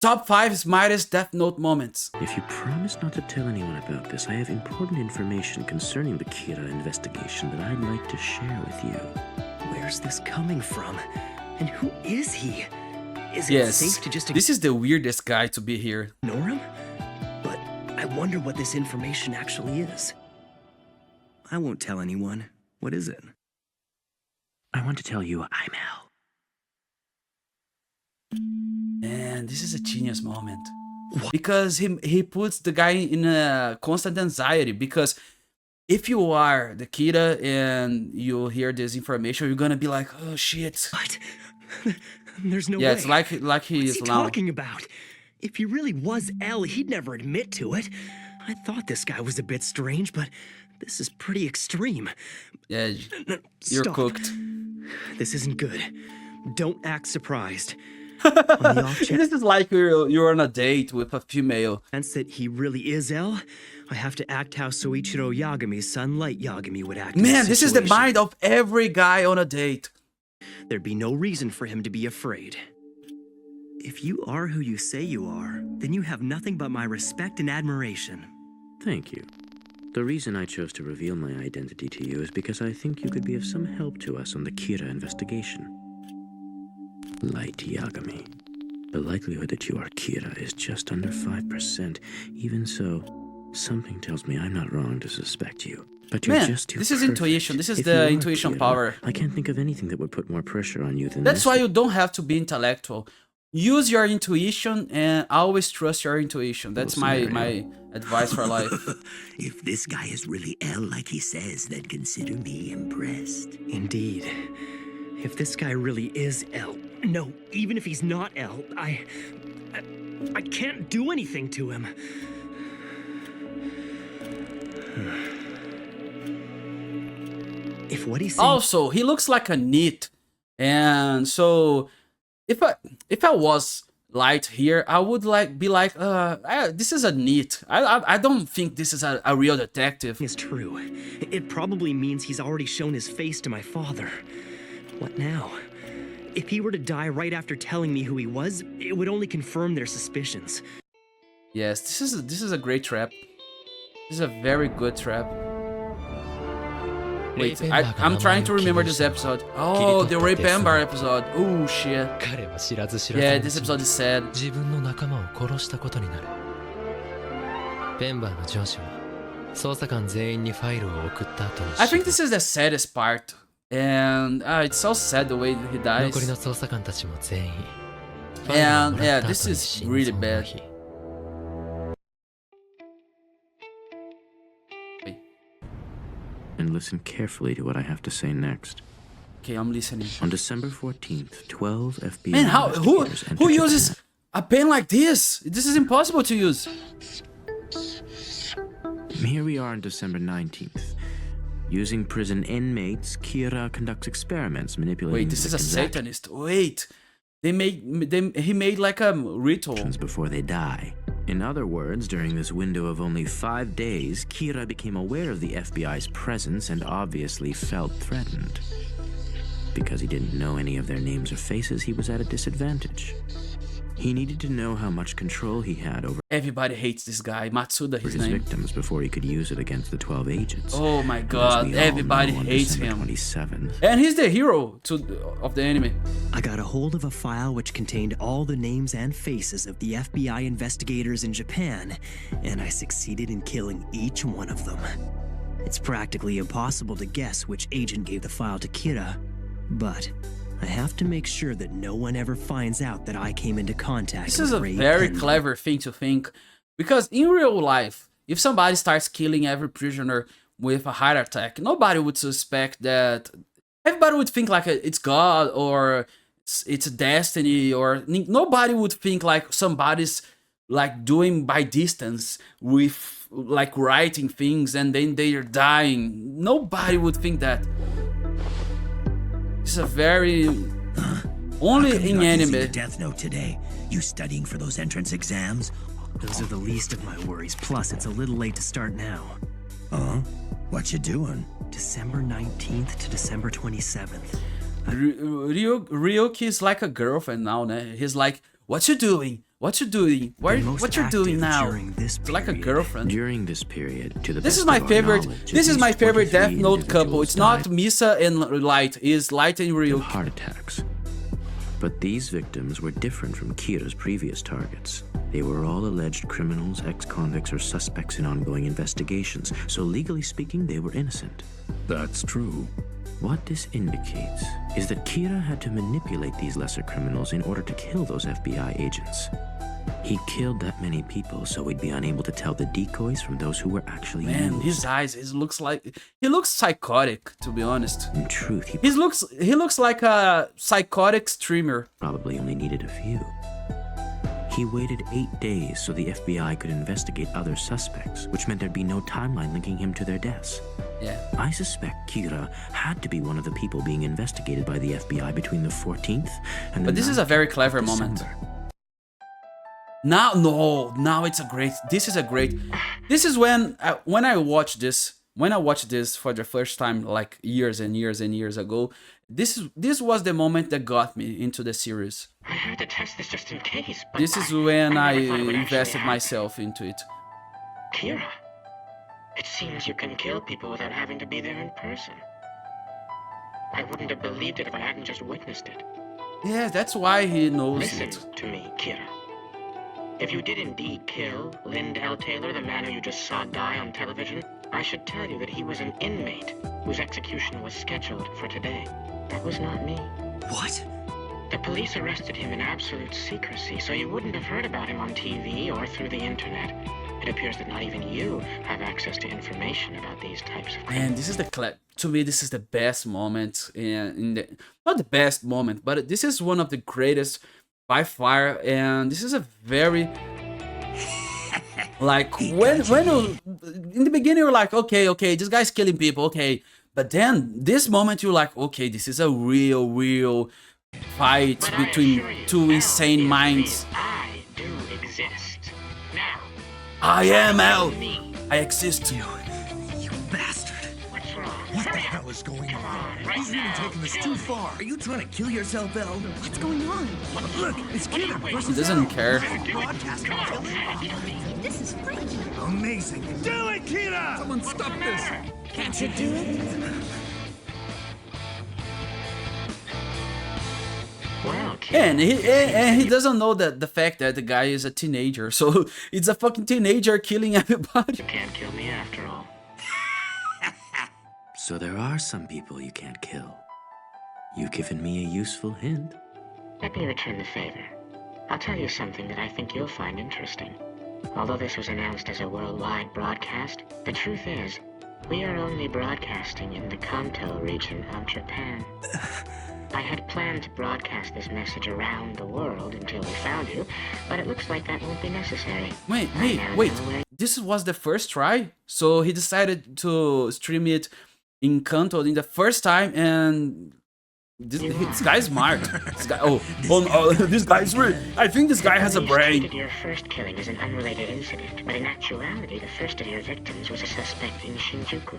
Top 5 smartest Death Note moments. If you promise not to tell anyone about this, I have important information concerning the Kira investigation that I'd like to share with you. Where's this coming from? And who is he? Is it Yes, safe to just this is the weirdest guy to be here. ignore him? But I wonder what this information actually is. I won't tell anyone. What is it? I want to tell you I'm Al. And this is a genius moment. Because he puts the guy in a constant anxiety. Because if you are the Kira and you hear this information, you're gonna be like, oh shit. What? There's no Yeah, way. it's like he What's is he now. talking about? If he really was L, he'd never admit to it. I thought this guy was a bit strange, but this is pretty extreme. Yeah, No, you're stop. cooked. This isn't good. Don't act surprised. On the off This is like you're on a date with a female. chance that he really is L, I have to act how Soichiro Yagami's son Light Yagami would act. in Man, this is the situation. mind of every guy on a date. There'd be no reason for him to be afraid. If you are who you say you are, then you have nothing but my respect and admiration. Thank you. The reason I chose to reveal my identity to you is because I think you could be of some help to us on the Kira investigation. Light Yagami. The likelihood that you are Kira is just under 5%. Even so, something tells me I'm not wrong to suspect you. But you're Man, just too this is perfect. intuition. This is If the you are intuition Kira, power. I can't think of anything that would put more pressure on you than That's this. why you don't have to be intellectual. Use your intuition and always trust your intuition. That's my advice for life. If this guy is really L like he says, then consider me impressed. Indeed. If this guy really is L, no, even if he's not L, I can't do anything to him. If what he's saying Also, he looks like a NEET. And so if I was Light here, I would this is a NEET. I don't think this is a real detective. is true, it probably means he's already shown his face to my father. What now? If he were to die right after telling me who he was, it would only confirm their suspicions. Yes, this is a great trap. This is a very good trap. Wait, I'm trying to remember this episode. Oh, the Rape Amber episode. Oh shit. 彼は知らず知ら Yeah, ず this episode is sad. 自分の仲間を殺したことになる。ペンバーの上司は捜査官全員にファイルを送った後に I think this is the saddest part. And it's so sad the way he 残り dies. の捜査官たちも全員ファイルを And もら yeah, った this 後に is 心 really 臓麻 bad. 痺。 And listen carefully to what I have to say next. Okay, I'm listening. On December 14th, 12 FBI Man, who investigators entered uses Japan. a pen like this? This is impossible to use. Here we are on December 19th. Using prison inmates, Kira conducts experiments manipulating Wait, this is a victims' Satanist. Wait, he made like a ritual. actions before they die. In other words, during this window of only 5 days, Kira became aware of the FBI's presence and obviously felt threatened. Because he didn't know any of their names or faces, he was at a disadvantage. He needed to know how much control he had over Everybody hates this guy. Matsuda, his his name. victims before he could use it against the 12 agents. Oh my And as god, we all everybody know, on hates December him. 27th, And he's the hero of the anime. I got a hold of a file which contained all the names and faces of the FBI investigators in Japan, and I succeeded in killing each one of them. It's practically impossible to guess which agent gave the file to Kira, but I have to make sure that no one ever finds out that I came into contact This with is a Ray very Penn. clever thing to think. Because in real life, if somebody starts killing every prisoner with a heart attack, nobody would suspect that. Everybody would think like it's God or it's destiny, or nobody would think like somebody's like doing by distance with like writing things and then they're dying. Nobody would think that. It's a very only How come you're in not using the anime. Death Note today? You studying for those entrance exams? Those are the least of my worries, plus it's a little late to start now. Huh? What you doing? December 19th to December 27th. Ryuki is like a girlfriend now, né? He's like, what you doing? What you doing? They're most What you're doing active now? during this It's like a period. girlfriend. During this period, to the This best is my of our favorite. knowledge, This at is my least favorite 23 Death Note couple. individuals It's not died Misa and Light. It's Light and of Ryuk. heart attacks. But these victims were different from Kira's previous targets. They were all alleged criminals, ex-convicts, or suspects in ongoing investigations, so legally speaking, they were innocent. That's true. What this indicates is that Kira had to manipulate these lesser criminals in order to kill those FBI agents. He killed that many people so we'd be unable to tell the decoys from those who were actually Man, used. his eyes. He looks psychotic. To be honest, In truth, he he looks like a psychotic streamer. probably only needed a few. He waited 8 days so the FBI could investigate other suspects, which meant there'd be no timeline linking him to their deaths. Yeah. I suspect Kira had to be one of the people being investigated by the FBI between the 14th and the But this is a 9th very of clever moment. December. Now it's a great. This is when I watched this for the first time, like years and years and years ago. This was the moment that got me into the series. I had to test this just in case, but This is when I never thought it would actually invested happen. myself into it. Kira, it seems you can kill people without having to be there in person. I wouldn't have believed it if I hadn't just witnessed it. Yeah, that's why he knows Listen it. to me, Kira. If you did indeed kill Lindell Taylor, the man who you just saw die on television, I should tell you that he was an inmate whose execution was scheduled for today. That was not me. What? The police arrested him in absolute secrecy, so you wouldn't have heard about him on TV or through the internet. It appears that not even you have access to information about these types of Man, this is to me, this is the best moment in the, not the best moment, but this is one of the greatest by far, and this is a very like when in the beginning you're like, okay, this guy's killing people, okay, but then this moment you're like, okay, this is a real fight But I between assure you, two Al insane is minds. real. I do exist. Now, I am Al. me. I exist. You bastard. What's wrong? What the hell is going Come on? on, right He's really now, taking this kill too me. far. Are you trying to kill yourself, Elle? What's going on? Look, it's Kira wait. versus He doesn't Elle. care. Broadcasting killing. This is freaky. Amazing. Do it, Kira! Someone stop this. Can't you do it? Well, Kira, And he doesn't know that the fact that the guy is a teenager, so it's a fucking teenager killing everybody. you can't kill me after all. So there are some people you can't kill. You've given me a useful hint. Let me return the favor. I'll tell you something that I think you'll find interesting. Although this was announced as a worldwide broadcast, the truth is, we are only broadcasting in the Kanto region of Japan. I had planned to broadcast this message around the world until we found you, but it looks like that won't be necessary. Wait. I now Wait. know where This was the first try, so he decided to stream it in Kanto in the first time, and this guy's smart. This guy, this guy's real. I think this guy has a Police brain. treated your first killing as an unrelated incident, but in actuality, the first of your victims was a suspect in Shinjuku.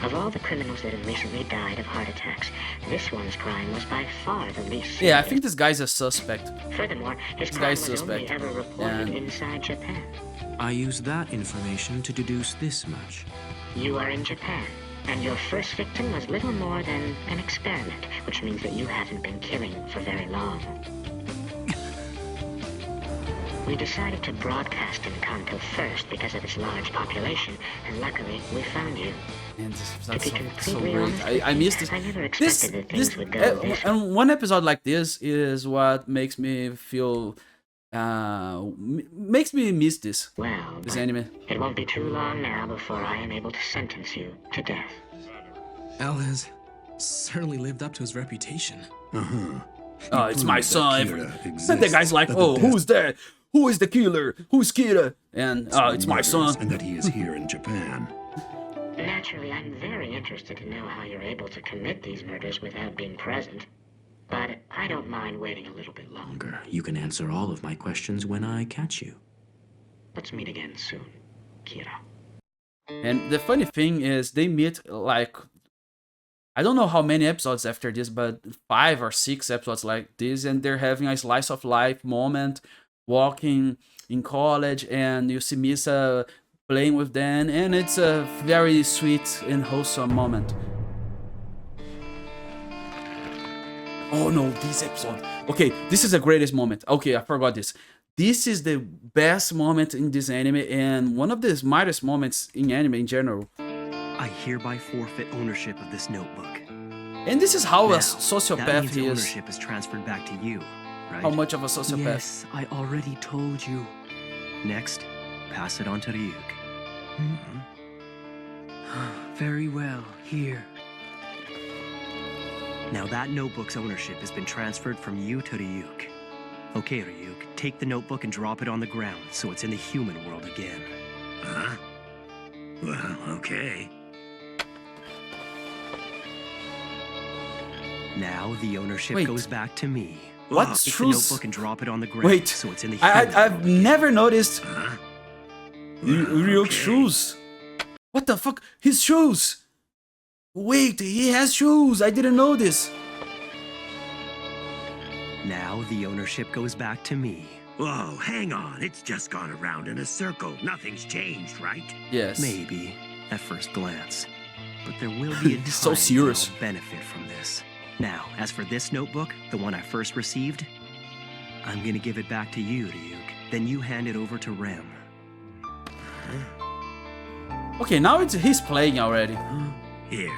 Of all the criminals that have recently died of heart attacks, this one's crime was by far the least serious. Yeah, I think this guy's a suspect. Furthermore, his This crime guy's was suspect. only ever reported And- inside Japan. I use that information to deduce this much. You are in Japan, and your first victim was little more than an experiment, which means that you haven't been killing for very long. We decided to broadcast in Kanto first because of its large population, and luckily we found you. And To that's be so completely great. honest I with you, missed this. I never This, expected that this things would go this and one episode like this is what makes me feel, makes me miss this well. this but anime. it won't be too long now before I am able to sentence you to death. Al has certainly lived up to his reputation. Uh-huh. Oh, it's my proved that son. Kira And the guy's like, exists, oh, that the who's that? Who is the killer? Who's Kira? And oh, it's my murders, son. And that he is here in Japan. Naturally, I'm very interested to know how you're able to commit these murders without being present. But I don't mind waiting a little bit longer. You can answer all of my questions when I catch you. Let's meet again soon, Kira. And the funny thing is, they meet like, I don't know how many episodes after this, but 5 or 6 episodes like this, and they're having a slice of life moment walking in college, and you see Misa playing with them, and it's a very sweet and wholesome moment. Oh no, this episode. Okay, this is the greatest moment. Okay, I forgot this. This is the best moment in this anime, and one of the smartest moments in anime in general. I hereby forfeit ownership of this notebook. And this is how Now, a sociopath that means he is. ownership is transferred back to you, right? How much of a sociopath. Yes, I already told you. Next, pass it on to Ryuk. Very well, here. Now that notebook's ownership has been transferred from you to Ryuk. Okay, Ryuk, take the notebook and drop it on the ground so it's in the human world again. Huh? Well, okay. Now the ownership Wait. goes back to me. What? Take the Shoes? notebook and drop it on the ground Wait, so it's in the human world I've again. never noticed Huh? Ryuk's Okay. shoes. What the fuck? His shoes! Wait, he has shoes! I didn't know this! Now the ownership goes back to me. Whoa, hang on. It's just gone around in a circle. Nothing's changed, right? Yes. Maybe, at first glance. But there will be a time He's so when serious. I'll benefit from this. Now, as for this notebook, the one I first received, I'm gonna give it back to you, Ryuk. Then you hand it over to Rem. Okay, now he's playing already. Here.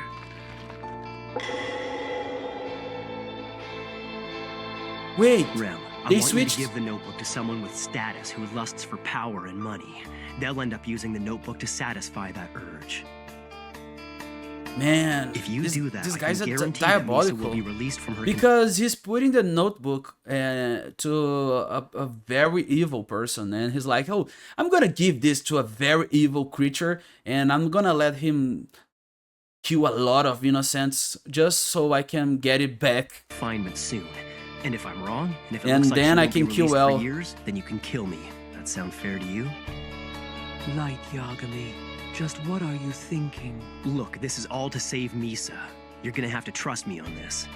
Wait, Rem, I They want switched? you to give the notebook to someone with status who lusts for power and money. They'll end up using the notebook to satisfy that urge. man, If you this, do that, this I guy's can a guarantee that Misa will diabolical. be released from her Because he's putting the notebook to a very evil person, and he's like, oh, I'm gonna give this to a very evil creature, and I'm gonna let him kill a lot of innocents just so I can get it back. confinement soon. And if I'm wrong, and if it And looks like then she I won't be can kill released L. for years, then you can kill me. That sound fair to you? Light Yagami, just what are you thinking? Look, this is all to save Misa. You're gonna have to trust me on this.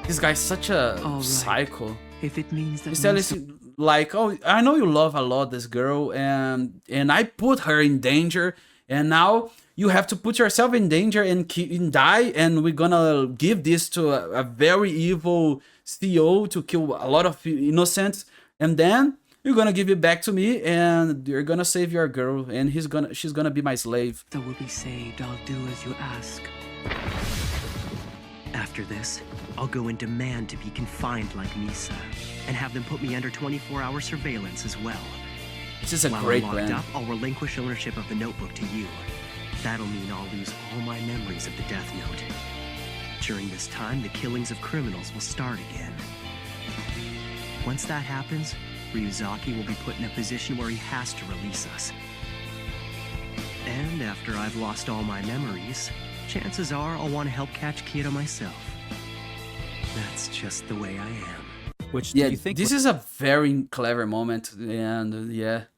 This guy's such a All right. psycho. If it means that He's telling you, like, oh, I know you love a lot this girl, and I put her in danger, and now you have to put yourself in danger and die, and we're gonna give this to a very evil CEO to kill a lot of innocents, and then you're gonna give it back to me, and you're gonna save your girl, and she's gonna be my slave. that will be saved, I'll do as you ask. After this, I'll go and demand to be confined like Misa, and have them put me under 24-hour surveillance as well. This is a While great I'm locked plan. up, I'll relinquish ownership of the notebook to you. That'll mean I'll lose all my memories of the Death Note. During this time, the killings of criminals will start again. Once that happens, Ryuzaki will be put in a position where he has to release us. And after I've lost all my memories, chances are I'll want to help catch Kira myself. That's just the way I am. Which do Yeah, you think this is a very clever moment, and yeah,